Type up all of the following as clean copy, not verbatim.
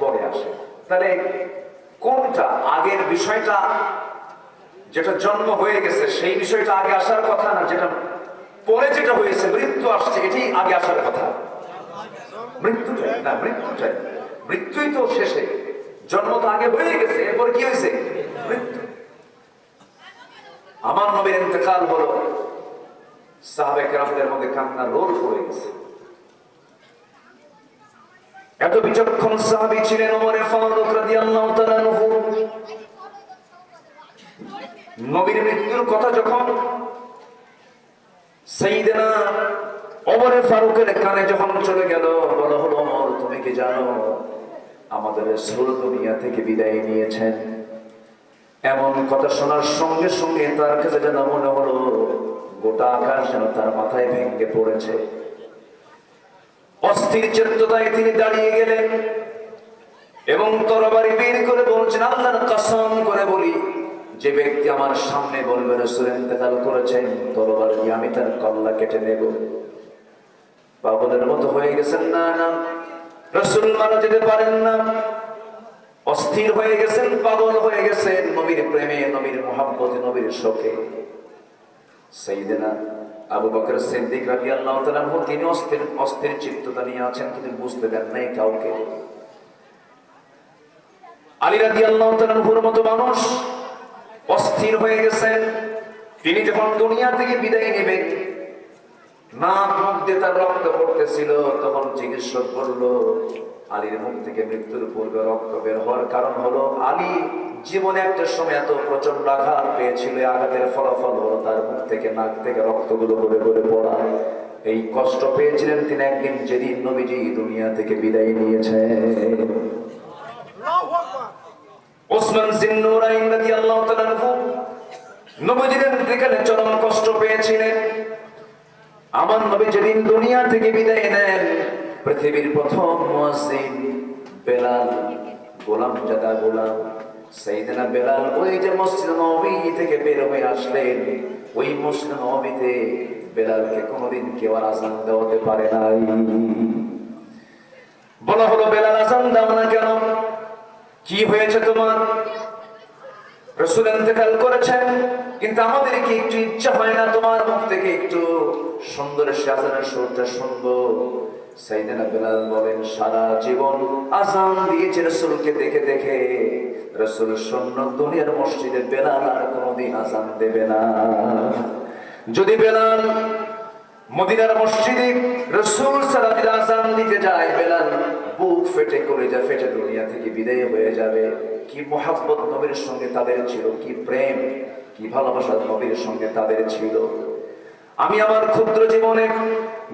পরে আসে। তাহলে কোনটা আগের বিষয়টা, যেটা জন্ম হয়ে গেছে সেই বিষয়টা আগে আসার কথা না, যেটা পরে যেটা হয়েছে মৃত্যু আসছে এটি আগে আসার কথা? মৃত্যুটাই না, মৃত্যুটাই। মৃত্যুই তো শেষে, জন্ম তো আগে হয়ে গেছে, এরপর কি হয়েছে? মৃত্যু। আমার নবীর ইন্তেকাল হলো, সাহাবায়ে কেরামদের মধ্যে কান্নার রোল পড়ে গেছে। এত বিচক্ষণ সাহাবী ছিলেন ওমর ফারুক রাদিয়াল্লাহু তাআলা আনহু। নবীর মৃত্যুর কথা যখন সাইয়েদনা ওমর ফারুকের কানে যখন চলে গেল, বলা হলো, ওমর তুমি কি জানো আমাদের রাসূল দুনিয়া থেকে বিদায় নিয়েছেন? এমন কথা শোনার সঙ্গে সঙ্গে তার কাছে যেন মনে হলো গোটা আকাশ যেন তার মাথায় ভেঙে পড়েছে। অস্থির চেতনায় তিনি দাঁড়িয়ে গেলেন এবং তরবারি বের করে বলছেন, আল্লাহর কসম করে বলি, যে ব্যক্তি আমার সামনে বলবে রাসূল ইন্তেকাল করেছেন, তরবারি দিয়ে আমি তার কল্লা কেটে নেব। পাগলের মতো হয়ে গেছেন, না না রাসূল মারা যেতে পারেন না। অস্থির হয়ে গেছেন, পাগল হয়ে গেছেন নবীর প্রেমে, নবীর মুহাব্বতে, নবীর শোকে। সাইয়েদনা আবু বকর সিদ্দিক রাদিয়াল্লাহু তাআলা আনহু তিনি অস্থির চিত্ততা নিয়ে আছেন, কিন্তু বুঝতে দেন নাই কাউকে। আলী রাদিয়াল্লাহু তাআলা আনহুর মতো মানুষ অস্থির হয়ে গেছেন। তিনি যখন দুনিয়া থেকে বিদায় নেবেন, নাক মুখ দিয়ে তার রক্ত পড়তেছিল, তখন চিকিৎসক বলল আলীর মুখ থেকে মৃত্যুর পূর্বে রক্ত বের হওয়ার কারণ হলো আলী জীবনে একটা সময় এত প্রচন্ড আঘাত পেয়েছিল, আঘাতের ফলাফল হলো তার মুখ থেকে নাক থেকে রক্তগুলো গড়ে গড়ে পড়া। এই কষ্ট পেয়েছিলেন তিনি একদিন যেদিন নবীজি দুনিয়া থেকে বিদায় নিয়েছেন। ওসমান জিন্নুরাইন রাদিয়াল্লাহু তাআলা আনহু নবীজির ইন্তেকালে চরম কষ্ট পেয়েছিলেন। আমার নবী যেদিন দুনিয়া থেকে বিদায় নেন, পৃথিবীর প্রথম মুয়াজ্জিন বেলাল, গোলামজাদা গোলাম সাইয়েদনা বেলাল, ওই যে মসজিদ নববী থেকে বের হয়ে আসলেন, ওই মসজিদ নববীতে বেলালকে কোনোদিন কেউ আযান দেওয়াতে পারে নাই। বলা হলো, বেলাল আযান দাও না কেন? কি হয়েছে তোমার? রাসূল ইন্তেকাল করেছেন, কিন্তু আমাদের কি একটু ইচ্ছা হয় না তোমার মুখ থেকে একটু সুন্দর আযানের সুরটা শুনবো? সাইয়েদনা বেলাল বলেন, সারা জীবন আযান দিয়েছে রাসূলকে দেখে দেখে, রাসূল শূন্য দুনিয়ার মসজিদে বেলাল আর কোনোদিন আযান দেবে না। যদি বেলাল মদিনার মসজিদে রাসূল সাল্লাল্লাহু আলাইহি আযান দিতে যায়, বেলাল বুক ফেটে কলিজা ফেটে দুনিয়া থেকে বিদায় হয়ে যাবে। কি মুহাব্বত নবীর সঙ্গে তাদের ছিল, কি প্রেম, কি ভালোবাসা নবীর সঙ্গে তাদের ছিল। আমি আমার ক্ষুদ্র জীবনে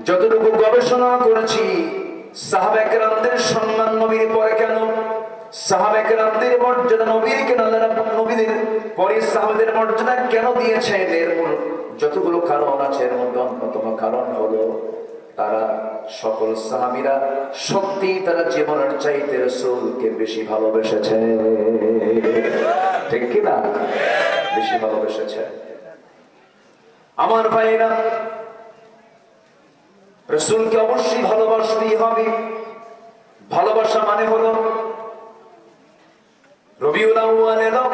যতটুকু গবেষণা করেছি, সাহাবায়ে কেরামদের সম্মান নবীর পরে কেন, সাহাবায়ে কেরামদের মর্যাদা নবীর কেন, নবীদের পরে সাহাবাদের মর্যাদা কেন দিয়েছেন, এর মূল যতগুলো কারণ আছে এর মধ্যে অন্যতম কারণ হলো তারা সকল সাহাবীরা সত্যি তারা জীবনের চাইতে রাসূলকে বেশি ভালোবেসেছে। ঠিক কি না? বেশি ভালোবেসেছে। আমার ভাইরা, রাসূলকে অবশ্যই ভালোবাসতেই হবে। ভালোবাসা মানে হলো রবিউল আউয়াল এলো,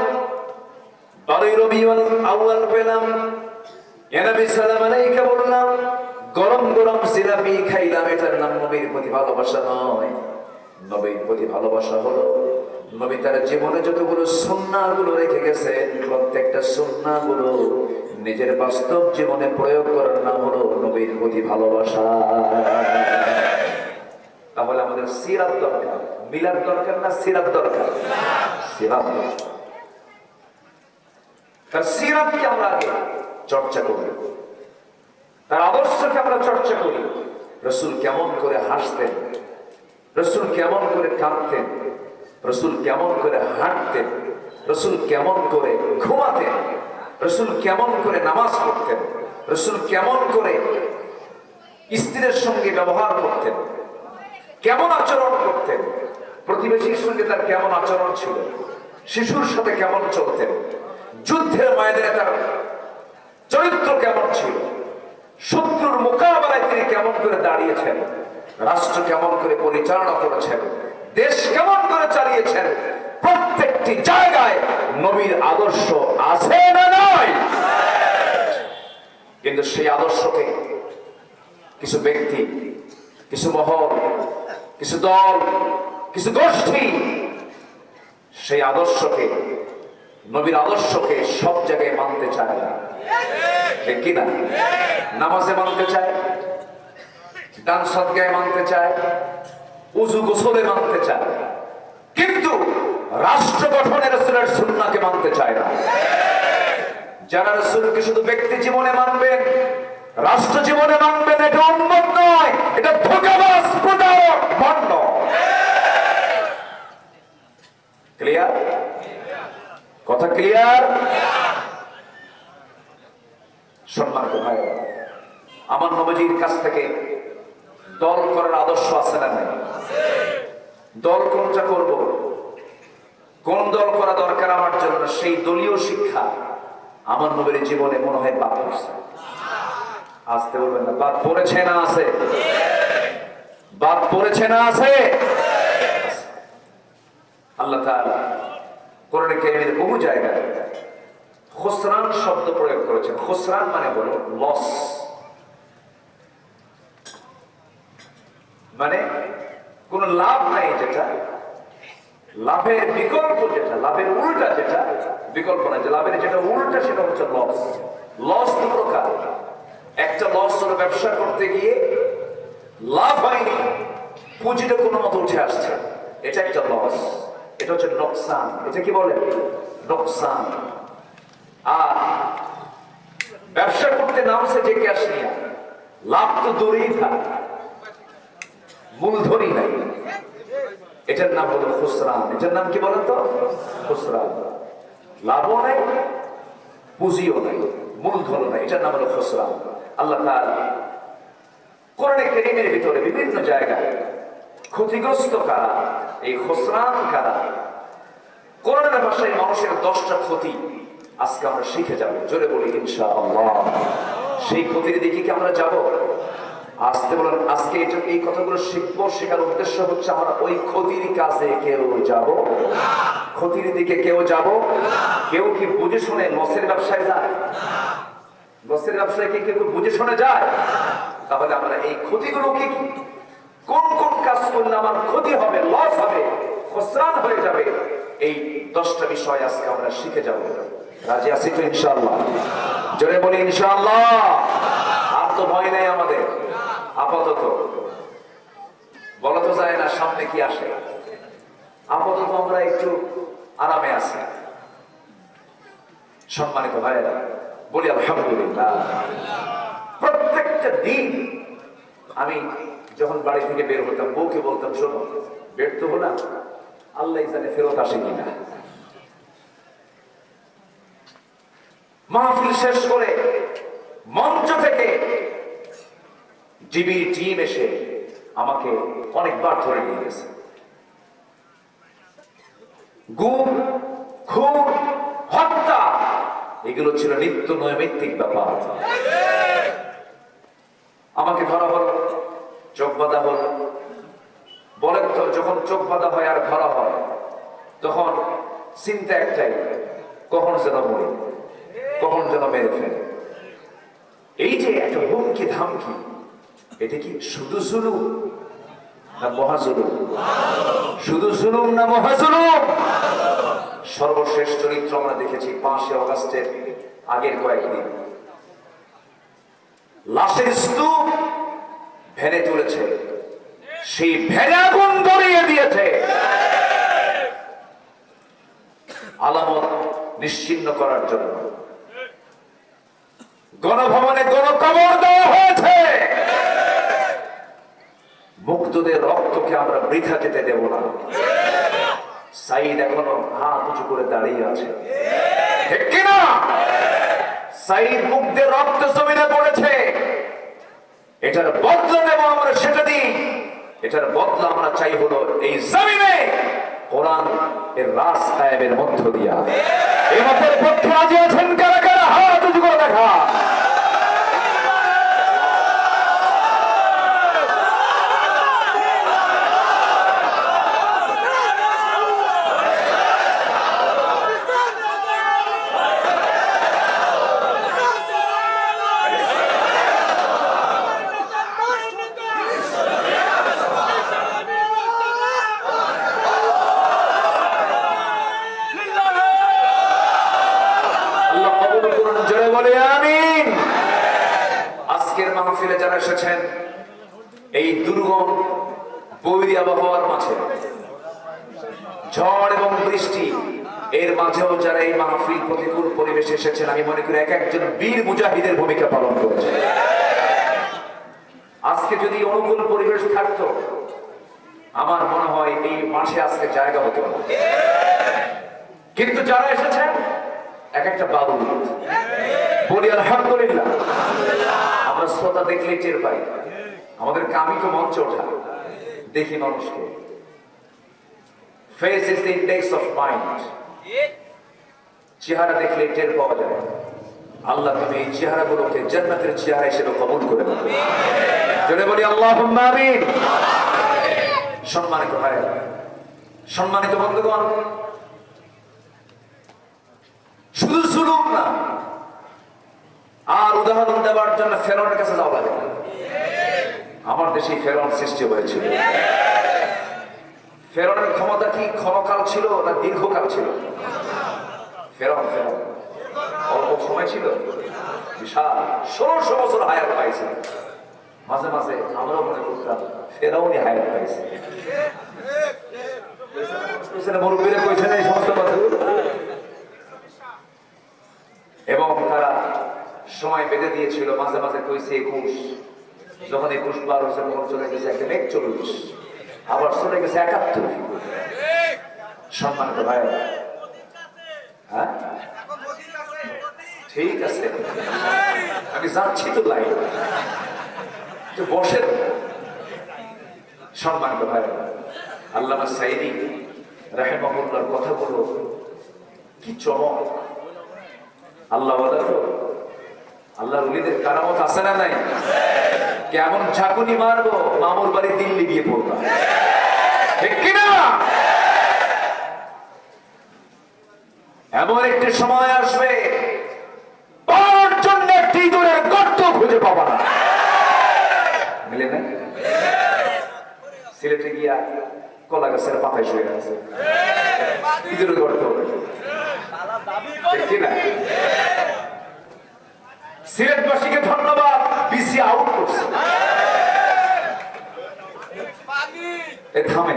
12 রবিউল আউয়াল পেলাম, ইয়া নবী সালাম আলাইকা বললাম, গরম গরম জিলাপি খাইলাম, এটার নাম নবীর প্রতি ভালোবাসা নয়। নবীর প্রতি ভালোবাসা হলো নবী তার জীবনে যতগুলো সুন্নাহগুলো রেখে গেছেন, প্রত্যেকটা সুন্নাহগুলো নিজের বাস্তব জীবনে প্রয়োগ করার নাম হলো নবীর প্রতি ভালোবাসা। তাহলে আমাদের সিরাত দরকার, মিলাদ দরকার না সিরাত দরকার? সিরাত। তার সিরাতকে আমরা আগে চর্চা করি, তার আদর্শকে আমরা চর্চা করি। রাসূল কেমন করে হাসতেন, রাসূল কেমন করে কাঁদতেন, রাসূল কেমন করে হাঁটতেন, রাসূল কেমন করে ঘুমাতেন, রাসূল কেমন করে নামাজ পড়তেন, রাসূল কেমন করে স্ত্রীর সঙ্গে ব্যবহার করতেন, কেমন আচরণ করতেন, প্রতিবেশীর সঙ্গে তার কেমন আচরণ ছিল, শিশুর সাথে কেমন চলতেন, যুদ্ধের ময়দানে তার চরিত্র কেমন ছিল, শত্রুর মোকাবেলায় তিনি কেমন করে দাঁড়িয়েছেন, রাষ্ট্র কেমন করে পরিচালনা করেছেন, দেশ কেমন করে চালিয়েছেন, প্রত্যেকটি জায়গায় নবীর আদর্শ আছে না নয়? কিন্তু সেই আদর্শকে কিছু ব্যক্তি, কিছু মহল, কিছু দল, কিছু গোষ্ঠী সেই আদর্শকে, নবীর আদর্শকে সব জায়গায় মানতে চায় না, ঠিক কিনা? নামাজে মানতে চায়, দান সদকায়ে মানতে চায়, উযু গোসলে মানতে চায়, কিন্তু রাষ্ট্র গঠনে রাসূলের সুন্নাহকে মানতে চায় না। যারা রাসূলকে শুধু ব্যক্তি জীবনে মানবেন, রাষ্ট্র জীবনে মানবেন, এটা উম্মত নয়, এটা ধোঁকাবাজ প্রতারক ভণ্ড। ক্লিয়ার? কথা ক্লিয়ার? সম্মানিত ভাইরা, আমার নবীজির কাছ থেকে দল করার আদর্শ আছে না নাই? দল কোনটা করব, কোন দল করা দরকার আমার জন্য, সেই দলীয় শিক্ষা আমার নবীর জীবনে মনে হয় বাদ পড়ছে। আসতে বলবেন না, বাদ পড়েছে না আছে? বাদ পড়েছে না আছে? আল্লাহ তাআলা কোরআনে কারীমের বহু জায়গায় খুসরান শব্দ প্রয়োগ করেছেন। খুসরান মানে হলো লস, মানে কোন লাভ নাই, যেটা লাভের বিকল্প, যেটা লাভের উল্টা, যেটা বিকল্প নাই, যে লাভের যেটা উল্টা সেটা হচ্ছে লস। লস দু প্রকার, একটা লস হলো ব্যবসা করতে গিয়ে লাভ হয়নি, পুঁজিটা কোনো মতো উঠে আসছে, এটা একটা লস, এটা হচ্ছে লোকসান। এটা কি বলে? লোকসান। আর ব্যবসা করতে নামছে যে ক্যাশ নিয়ে, লাভ তো দূরেই থাক, মূলধনই নাই, এটার নাম হলো খুসরান। এটার নাম কি বলেন তো? খুসরান। লাভও নাই, পুঁজিও নাই, মূলধনও নাই, এটার নাম হলো খুসরান। আল্লাহ তাআলা কোরআনে কারীমের ভিতরে বিভিন্ন জায়গায় ক্ষতিগ্রস্ত কারা, এই খুসরান কারা, কোরআনের ভাষায় মানুষের 10টা ক্ষতি আজকে আমরা শিখে যাব। জোরে বলি ইনশাআল্লাহ। সেই ক্ষতির দিকে কি আমরা যাব? আসতে বলেন, আজকে এই কথাগুলো শিখবো, শেখার উদ্দেশ্য হচ্ছে আমরা ওই ক্ষতির কাজে কেউ যাব, ক্ষতির দিকে কেউ যাব। কেউ কি বুঝে শুনে লসের ব্যবসায় যায়? লসের ব্যবসায় কি কেউ বুঝে শুনে যায়? তাহলে আমরা এই ক্ষতিগুলো কি, কোন কোন কাজ করলে আমার ক্ষতি হবে, লস হবে, খুসরান হয়ে যাবে, এই 10টা বিষয় আজকে আমরা শিখে যাব। রাজি আছি তো ইনশাআল্লাহ? জোরে বলি ইনশাআল্লাহ। আর তো ভয় নেই আমাদের আপাতত, বলা তো যায় না সামনে কি আসে। আপাতত আমরা একটু আরামে আছি। সম্মানিত ভাইয়েরা, বলি আলহামদুলিল্লাহ। প্রত্যেকটা দিন আমি যখন বাড়ি থেকে বের হতাম, বউকে বলতাম, শোনো, বের তো হলাম, আল্লাহ জানে ফেরত আসে কিনা। মাহফিল শেষ করে মঞ্চ থেকে জিবি টিম এসে আমাকে অনেকবার ধরে নিয়ে গেছে। গুম, খুন, হত্যা, এগুলো ছিল নিত্য নৈমিত্তিক ব্যাপার। আমাকে ধরা হলো, চোখ বাঁধা হলো। বলেন তো, যখন চোখ বাঁধা হয় আর ধরা হয়, তখন চিন্তা একটাই, কখন যেন মরে, কখন যেন মেরে ফেলে। এই যে একটা হুমকি ধামকি, এটা কি শুধু জুলুম না মহাজুলুম? শুধু জুলুম না মহাজুলুম? সর্বশেষ চরিত্র আমরা দেখেছি 5 আগস্টের আগের কয়েকদিন। লাশের স্তূপ ভেনে তুলেছে, সেই ভেনে আগুন ধরিয়ে দিয়েছে, আলামত নিশ্চিহ্ন করার জন্য। গণভবনে গণকবর দেওয়া হয়েছে। মুগ্ধদের রক্তকে আমরা বৃথা যেতে দেব না। সাইদ এখনো হাত উঁচু করে দাঁড়িয়ে আছে, ঠিক কিনা? সাইদ মুগ্ধের রক্ত জমিনে পড়েছে, এটার বদলা নেব আমরা, সেটা দিই। এটার বদলা আমরা চাই হলো এই জমিনে কোরআন এর রাজ কায়েমের মধ্য দিয়া। এই মতের পক্ষে রাজি আছেন কারা কারা? হাত উঁচু করে দেখা। দুর্গম বৈরী আবহাওয়ার মাঝে, ঝড় এবং বৃষ্টি এর মাঝেও যারা এই মাহফিল প্রতিকূল পরিবেশে এসেছেন, আমি মনে করি এক একজন বীর মুজাহিদের ভূমিকা পালন করেছে। আজকে যদি অনুকূল পরিবেশ থাকতো, আমার মনে হয় এই মাঠে আজকে জায়গা হতো না। কিন্তু যারা এসেছেন এক একটা বাবু, বলি আলহামদুলিল্লাহ। আমরা শ্রোতা দেখলেই টের পাই, আমাদের কামি তো মঞ্চে ওঠা, দেখি মানুষকে। Face is the index of mind. চেহারা দেখলে টের পাওয়া যায়। আল্লাহ তুমি এই চেহারাগুলোকে জান্নাতের চেহারা হিসেবে কবুল করে নাও। জোরে বলি আল্লাহুম্মা আমিন। সম্মানিত ভাই, সম্মানিত বন্ধুগণ, শুধু সুলুক না, আর উদাহরণ দেওয়ার জন্য ফেরাউনের কাছে যাওয়া লাগে না। আমার দেশে ফেরাউন সৃষ্টি হয়েছিল। ফেরাউনের ক্ষমতা কি ক্ষণকাল ছিল না দীর্ঘকাল ছিল? ফেরাউন অল্প সময় ছিল, বিশাল 1600 বছর হায়াত পাইছে। মাঝে মাঝে আমরা মনে করতাম ফেরাউনই হায়াত পাইছে। মুরব্বীরা কইছেন এই সমস্ত কথা, এবং তারা সময় বেঁধে দিয়েছিল। মাঝে মাঝে কইছে 21, যখন 21 পার হয়েছে তখন চলে গেছে একদম 41, আবার চলে গেছে 71। সম্মানিত ভাই, হ্যাঁ ঠিক আছে, আমি যাচ্ছি তো লাইন, বসেন। সম্মানিত ভাই, আল্লামা সাইদি রাহিমাহুল্লাহর কথাগুলো কি চমক! আল্লাহ আল্লাহর ওলিদের কারামত আছে না নাই? কেমন ঝাঁকুনি মারবো, মামুর বাড়ি দিল্লি গিয়ে পড়বা, ঠিক কিনা? এমন একটি সময় আসবে পাওয়ার জন্য একটি ইঁদুরের গর্ত খুঁজে পাবা না। মিলে না? সিলেটে গিয়া কলা গাছের পাতায় শুয়ে আছে, ইঁদুরের গর্ত, ঠিক কিনা? সিলেটবাসীকে ধন্যবাদ, বিসি আউট করছে। থামে।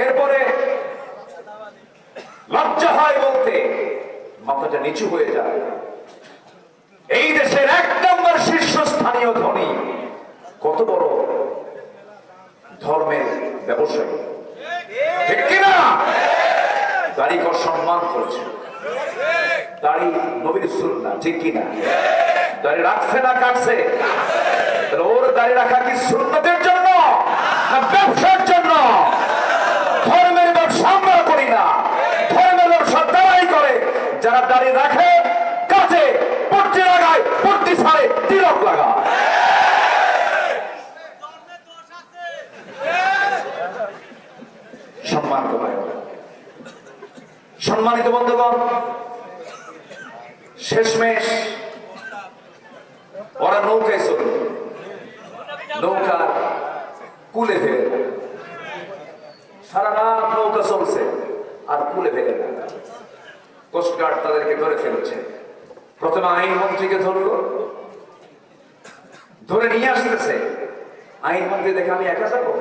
এরপরে লজ্জা হয় বলতে, মাথাটা নিচু হয়ে যায়। এই দেশের 1 নম্বর শীর্ষস্থানীয় ধনী, কত বড় ধর্মের ব্যবসায়ী, ঠিক কিনা? দাড়িকে সম্মান করেছে। দাড়ি নবীর সুন্নাহ, ঠিক কিনা? দাড়ি রাখছে না কাটছে? ওর দাড়ি রাখা কি সুন্নতের জন্য না ব্যবসার জন্য? ধর্মের ব্যবসা আমরা করি না, ধর্মের ব্যবসা তারাই করে যারা দাড়ি রাখে, কাটে, পট্টি লাগায়, পট্টি ছাড়ে, তিলক লাগায়। সম্মানিত ভাই, সম্মানিত বন্ধুগণ, শেষমেশ ওরা নৌকায় চলল, নৌকা কুলে ফেলে, সারা রাত নৌকা চলছে আর কুলে ফেলে না। কোস্টগার্ড তাদেরকে ধরে ফেলেছে। প্রথমে আইনমন্ত্রীকে ধরলো, ধরে নিয়ে আসতেছে। আইনমন্ত্রী দেখে আমি একা যাবো,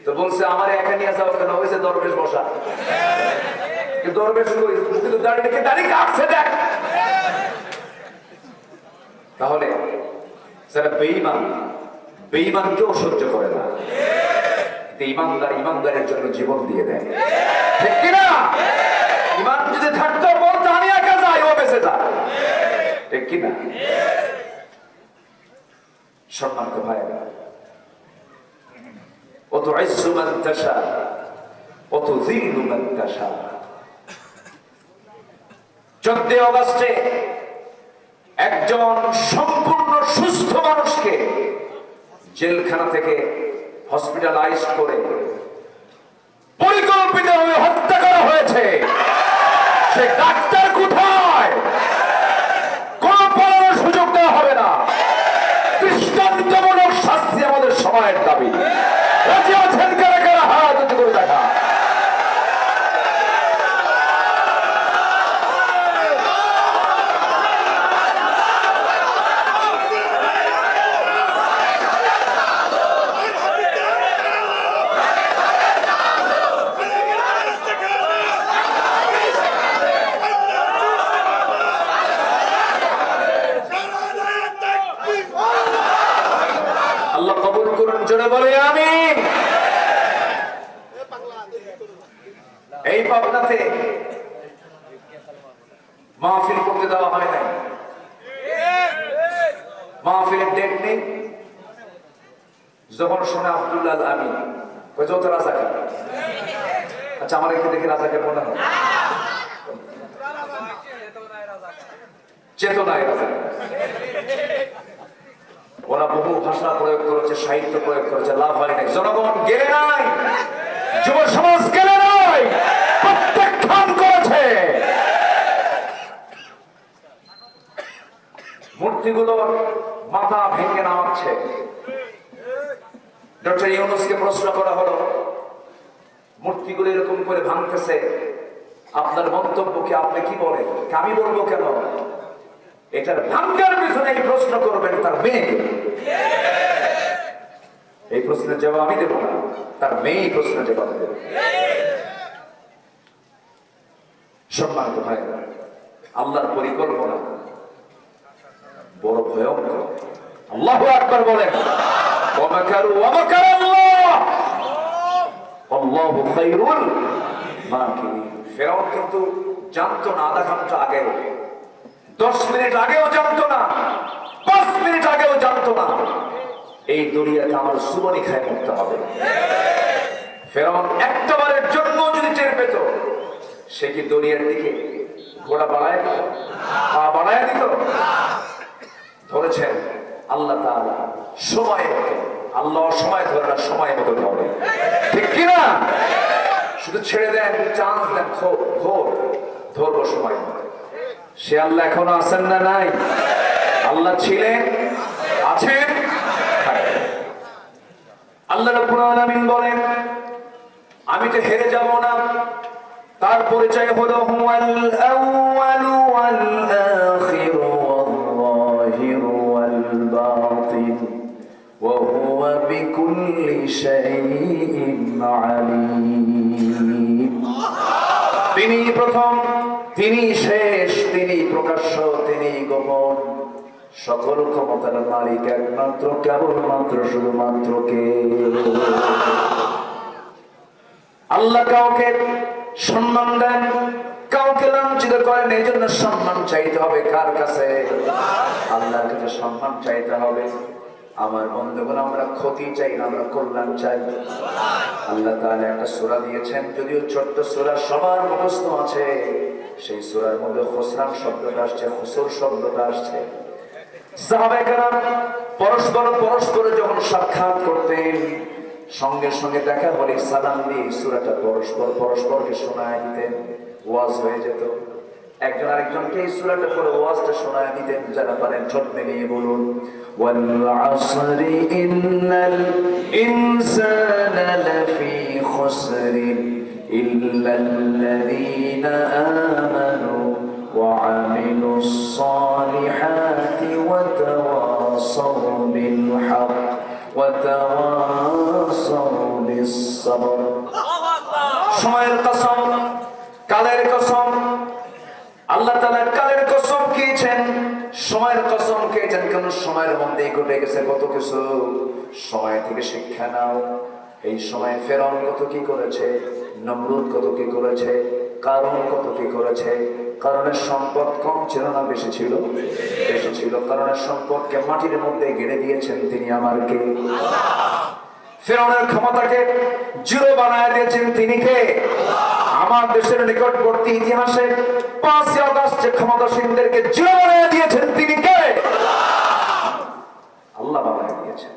তো বলছে আমার একা নিয়ে যাওয়া কেন? হয়েছে দরবেশ বসা, দরবেশ কিন্তু দাড়ি দেখে দাড়ি কাটছে দেখ। তাহলে যারা বেঈমান, বেঈমানকেও সহ্য করে না, ইমানদার ইমানদারের জন্য জীবন দিয়ে দেয়, ঠিক কিনা? ইমান যদি থাকতো বলতো আমি একা যাই, ও বেঁচে যায়, ঠিক কিনা? সম্মানিত ভাইয়েরা, অত ইজ্জু মান তাশা অত যিল্লু মান তাশা। 14 অগস্টে একজন সম্পূর্ণ সুস্থ মানুষকে জেলখানা থেকে হসপিটালাইজ করে পরিকল্পিতভাবে হত্যা করা হয়েছে। সে ডাক্তার কোথায়? কোন পালানোর সুযোগ দেওয়া হবে না। দৃষ্টান্তমূলক শাস্তি আমাদের সময়ের দাবি। রাজি আছেন কারা কারা? হাত উঁচু করে দেখা। কবুল করুন, জোরে বলে আমিন। এই পাবনাতে মাহফিল করতে দেওয়া হয় নাই, মাহফিলের ডেট নেই। যখন শোনে আব্দুল্লাহ আমিন যত রাজাকার, আচ্ছা আমার একটু দেখে রাজাকার মনে হয়, চেতনায় রাজাকার। ওরা বহু ভাষা প্রয়োগ করেছে, সাহিত্য প্রয়োগ করেছে, লাভ হয় নাই। জনগণ গেলে নাই, যুব সমাজ গেলে নাই, প্রত্যাখ্যান করেছে। মূর্তিগুলোর মাথা ভেঙে নামাচ্ছে। ডক্টর ইউনূসকে প্রশ্ন করা হলো, মূর্তিগুলো এরকম করে ভাঙতেছে, আপনার মন্তব্য কি, আপনি কি বলেন? আমি বলবো কেন? এটার ভাঙ্গার পিছনে এই প্রশ্ন করবেন তার মেয়ে। এই প্রশ্নের জবাব আমি দেব না, তার মেয়ে এই প্রশ্নের জবাব দেবে। সম্মানিত ভাই, আল্লাহর পরিকল্পনা বড় ভয়ঙ্কর। আল্লাহু আকবার বলেন। ওয়ামাকারু ওয়ামাকারাল্লাহ আল্লাহু খায়রুল মাকিরিন। ফিরআউন কিন্তু জানতো না, আধা ঘন্টা আগে, 10 মিনিট আগেও জানতো না, 5 মিনিট আগেও জানতো না এই দুনিয়াতে আমার সুবনি খায় করতে হবে। ফিরআউন একটাবারের জন্য যদি টের পেত, সে কি দুনিয়ার দিকে ঘোড়া বাড়ায় দিত, পা বাড়ায় দিত? ধরেছেন আল্লাহ তাআলা সময় মতো। আল্লাহ সময় ধরে না, সময় মতো ধরে, ঠিক কিনা? শুধু ছেড়ে দেন, চান্স দেন, ঘোর ধরবো সময় মতো। সে আল্লাহ এখনো আছেন না নাই? আল্লাহ ছিলেন, আছেন, আল্লাহ রাব্বুল আলামিন বলেন আমি তো হেরে যাব না। তার পরিচয় হলো হুয়াল আউয়ালু ওয়াল আখিরু ওয়াল যাহিরু ওয়াল বাতিন ওয়া হুয়া বিকুল্লি শাইইন আলীম। তিনি প্রথম, তিনি শেষ, তিনি প্রকাশ্য, তিনি গোপন। সকল ক্ষমতার মালিক একমাত্র, কেবলমাত্র, শুধুমাত্র কে? আল্লাহ কাউকে সম্মান দেন, কাউকে লাঞ্ছিত করেন। এই জন্য সম্মান চাইতে হবে কার কাছে? আল্লাহর কাছে সম্মান চাইতে হবে। আমার বন্ধুগণ, আমরা ক্ষতি চাই না, আমরা কল্যাণ চাই। আল্লাহ তাআলা একটা সূরা দিয়েছেন, যদিও ছোট্ট সূরা, সবার মুখস্থ আছে। সেই সূরার মধ্যে খুসরান শব্দটা আসছে, খুসর শব্দটা আসছে। সাহাবায়ে কেরাম পরস্পর যখন সাক্ষাৎ করতেন, সঙ্গে সঙ্গে দেখা হলে সালাম দিয়ে সূরাটা পরস্পরকে শোনায় দিতেন, ওয়াজ হয়ে যেত। একজন আরেকজনকে এই সূরাটা পড়ে ওয়াজটা শোনায় দিতেন। যারা পারেন ঠোঁট মিলিয়ে বলুন, ওয়াল আসরি ইন্নাল ইনসানা লাফি খুসরিন ইল্লাল্লাযীনা আমানু ওয়া আমিলুস সালিহাতি ওয়া তাওয়াসাউ বিল হক ওয়া তাওয়াসাউ বিস সাবর। সময়ের কসম, কালের কসম, আল্লাহ তাআলা কালের কসম খেয়েছেন, সময়ের কসম খেয়েছেন। কেন? সময়ের মধ্যেই ঘটে গেছে কত কিছু। সময় থেকে শিক্ষা নাও। এই সময় ফেরাউন কত কি করেছে, নমরুদ কত কি করেছে, কারণ কত কি করেছে। কারণের সম্পদ কম ছিল না বেশি ছিল? বেশি ছিল। কারণের সম্পদকে মাটির মধ্যে গেড়ে দিয়েছেন তিনি আমার কে? ফেরাউনের ক্ষমতাকে জিরো বানায় দিয়েছেন তিনি কে? আমার দেশের নিকটবর্তী ইতিহাসে 5 আগস্ট ক্ষমতাসীনদেরকে জিরো বানায় দিয়েছেন তিনি কে? আল্লাহ বানায় দিয়েছেন।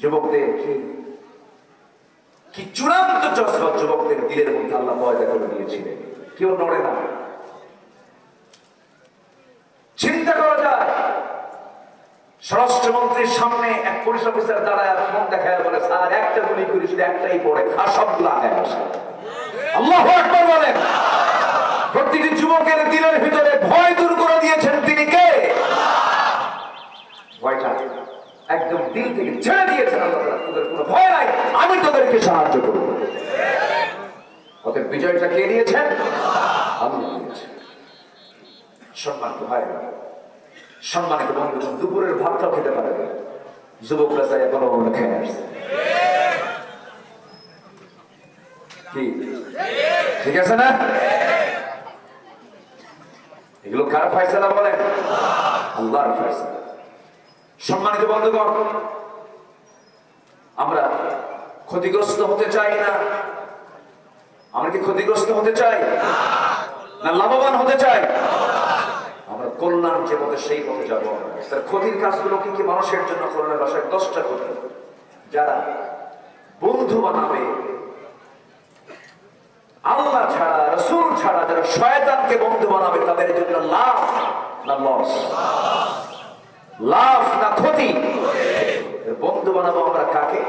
যুবকদের কি চূড়ান্ত জজবা যুবকদের দিলের মধ্যে আল্লাহ পয়দা করে দিয়েছিলেন। কেউ নড়ে না। চিন্তা করা যায়, স্বরাষ্ট্রমন্ত্রীর সামনে এক পুলিশ অফিসার দাঁড়ায় ফোন দেখায় বলে, স্যার একটা গুলি করি, শুধু একটাই পড়ে, আর সবগুলো আগায় আসে। আল্লাহু আকবার বলেন। প্রতিটি যুবকের দিলের ভিতরে ভয় দূর করে দিয়েছেন তিনি কে? ভয়টা একদম দিল থেকে ছেড়ে দিয়েছেন আল্লাহ। তোদের কোনো ভয় নাই, আমি তোদেরকে সাহায্য করব। ওদের বিজয়টা কে দিয়েছেন? আল্লাহ দিয়েছেন। সম্মানিত ভাই, সম্মানিত বন্ধু, দুপুরের ভাতটাও খেতে পারে না, যুবকরা চাই বড় বড় খেয়ে আসছে। কি ঠিক আছে না? এগুলো কার ফয়সালা বলেন? আল্লাহর ফয়সালা। সম্মানিত বন্ধুগণ, আমরা ক্ষতিগ্রস্ত হতে চাই না। আমরা কি ক্ষতিগ্রস্ত হতে চাই না লাভবান হতে চাই? আমরা কল্যাণ যে পথে সেই পথে যাবো। তার ক্ষতির কাজগুলো কি কি মানুষের জন্য করলে বাসায় 10টা ক্ষতি। যারা বন্ধু বানাবে আল্লাহ ছাড়া, রাসূল ছাড়া, যারা শয়তানকে বন্ধু বানাবে তাদের জন্য লাভ না লস? লাভ না ক্ষতি? বন্ধু বানাবো আমরা কাকে?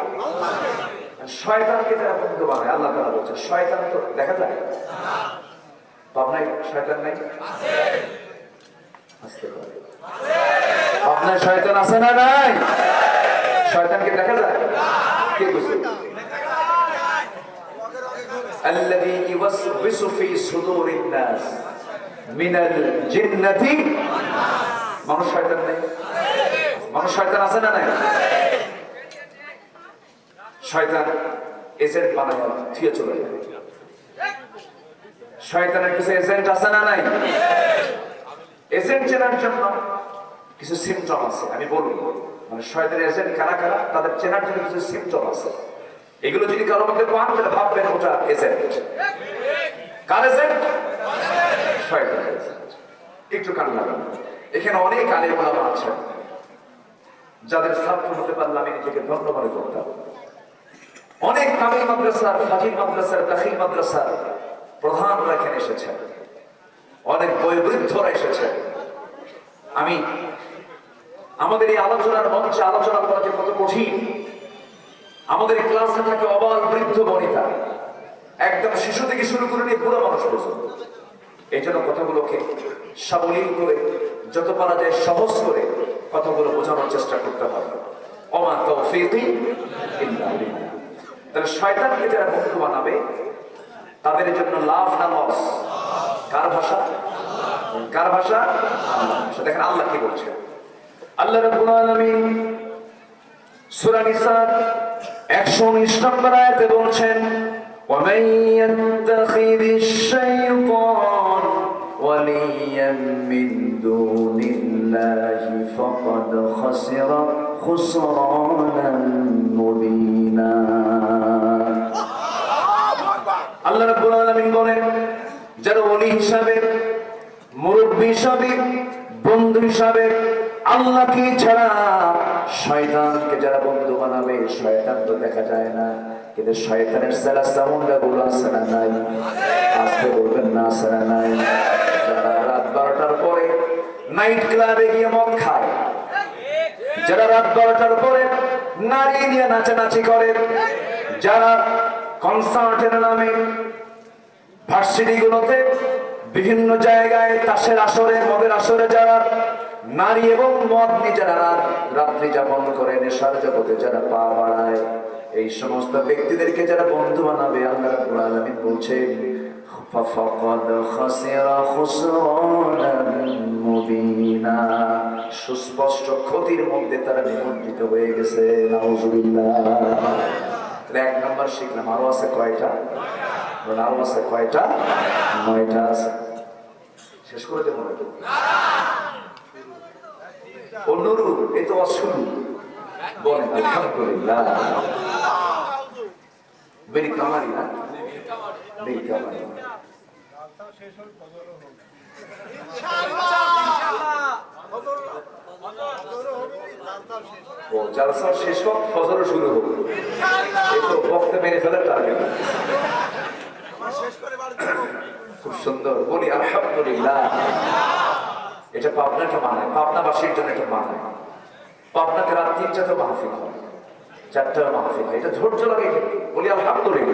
শয়তানকে যারা বন্ধু বানায়, আল্লাহ তাআলা বলছে শয়তান তো দেখা যায় আপনার শয়তান নাই? আপনার শয়তান আছে না নাই? শয়তানকে দেখা যায়? কে বুঝে? الذي يوسوس في صدور الناس من الجنة। মানুষ শয়তান নাই? মানুষ শয়তান আছে না নাই? শয়তান এজেন্ট বানায় থিয়ে চলে যায়। শয়তানের কিছু এজেন্ট আছে না নাই? এজেন্ট চেনার জন্য কিছু সিমটম আছে, আমি বলবো। মানে শয়তানের এজেন্ট কারা কারা, তাদের চেনার জন্য কিছু সিমটম আছে। এগুলো যদি কারো মধ্যে পান তাহলে ভাববেন ওটা এজেন্ট। কার এজেন্ট? শয়তানের এজেন্ট। একটু কান লাগান। এখানে অনেক আলেম ওলামা আছেন যাদের ছাত্র হতে পারলে আমি নিজেকে ধন্য মনে করতাম। অনেক কামিল মাদ্রাসার, ফাজিল মাদ্রাসার, দাখিল মাদ্রাসার প্রধানরা এখানে এসেছেন, অনেক বয়োবৃদ্ধরা এসেছেন। আমি আমাদের এই আলোচনার মঞ্চে আলোচনা করা যে কত কঠিন। আমাদের ক্লাসে থাকে অবাল বৃদ্ধ বনিতা, একদম শিশু থেকে শুরু করে নিয়ে বুড়া মানুষ পর্যন্ত। এই জন্য কথাগুলোকে সাবলীল করে, যত পারা যায় সহজ করে কথাগুলো বোঝানোর চেষ্টা করতে হবে। ওমা তাওফীকি ইল্লা বিল্লাহ। তাহলে শয়তানকে যারা বন্ধু বানাবে তাদের জন্য লাভ না লস? কার ভাষা? কার ভাষা? দেখেন আল্লাহ কি বলছে। আল্লাহ রাব্বুল আলামিন সূরা নিসা 119 নম্বর আয়াতে বলছেন, وَمَن يَتَّخِذِ الشَّيْطَانَ وَلِيًّا مِّن دُونِ اللَّهِ فَقَدْ خَسِرَ خُسْرَانًا مُبِينًا। আল্লাহ রাব্বুল আলামিন বলেন, যারা ওলি হিসাবে, মুরব্বি হিসাবে, বন্ধু হিসাবে আল্লাহকে ছাড়া শয়তানকে যারা বন্ধু বানাবে, শয়তান তো দেখা যায় না, কিন্তু শয়তানের সেলা সামুন্ডা গুলো আছে না নাই? আজকে বলবেন না আছে না নাই? যারা রাত 12টার পরে নাইট ক্লাবে গিয়ে মদ খায়, যারা রাত 12টার পরে নারী নিয়ে নাচানাচি করে, যারা কনসার্টের নামে ভার্সিটি গুলোতে বিভিন্ন জায়গায় তাসের আসরে, মদের আসরে যারা নারী এবং মদ নিয়ে যারা রাত্রি যাপন করে, নেশার জগতে যারা পা বাড়ায়, এই সমস্ত ব্যক্তিদেরকে যারা বন্ধু বানাবে, আল্লাহ রাব্বুল আলামিন বলছেন ফাকাদ খাসিরা খুসরানান মুবিনা। সুস্পষ্ট ক্ষতির মধ্যে তারা নিমজ্জিত হয়ে গেছে। নাউজুবিল্লাহ। তাহলে 1 নাম্বার শিখলাম। আরো আছে কয়টা? আরো আছে কয়টা? 9টা আছে। শেষ করে দেবো নাকি? অনুরূপ এই তো শুরু। বলেন আলহামদুলিল্লাহ। মেরি কামারি না? মেরি কামারি। ও জালসা শেষ হোক, ফজরও শুরু হোক। এই তো বক্তা মেরে ফেলার টার্গেট। খুব সুন্দর। বলি আলহামদুলিল্লাহ। এটা পাবনাকে মানায়, পাবনাবাসীর জন্য এটা মানায়। পাবনাতে রাত 3টাতে মাহফিল হয়, 4টার মাহফিল হয়। এটা ধৈর্য লাগে। বলি আলহামদুলিল্লাহ।